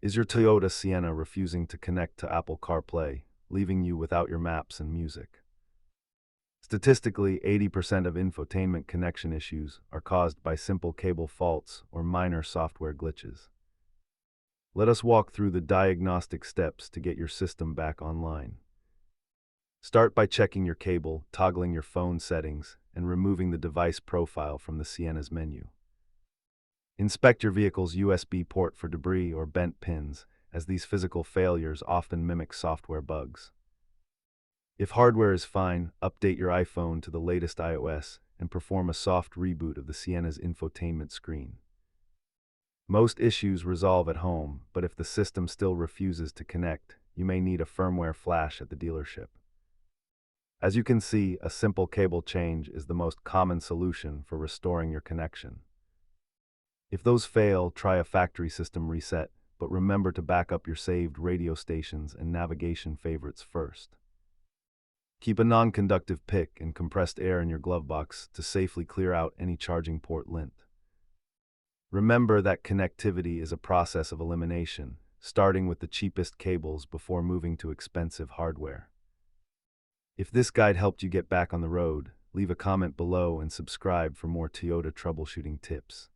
Is your Toyota Sienna refusing to connect to Apple CarPlay, leaving you without your maps and music? Statistically, 80% of infotainment connection issues are caused by simple cable faults or minor software glitches. Let us walk through the diagnostic steps to get your system back online. Start by checking your cable, toggling your phone settings, and removing the device profile from the Sienna's menu. Inspect your vehicle's USB port for debris or bent pins, as these physical failures often mimic software bugs. If hardware is fine, update your iPhone to the latest iOS and perform a soft reboot of the Sienna's infotainment screen. Most issues resolve at home, but if the system still refuses to connect, you may need a firmware flash at the dealership. As you can see, a simple cable change is the most common solution for restoring your connection. If those fail, try a factory system reset, but remember to back up your saved radio stations and navigation favorites first. Keep a non-conductive pick and compressed air in your glove box to safely clear out any charging port lint. Remember that connectivity is a process of elimination, starting with the cheapest cables before moving to expensive hardware. If this guide helped you get back on the road, leave a comment below and subscribe for more Toyota troubleshooting tips.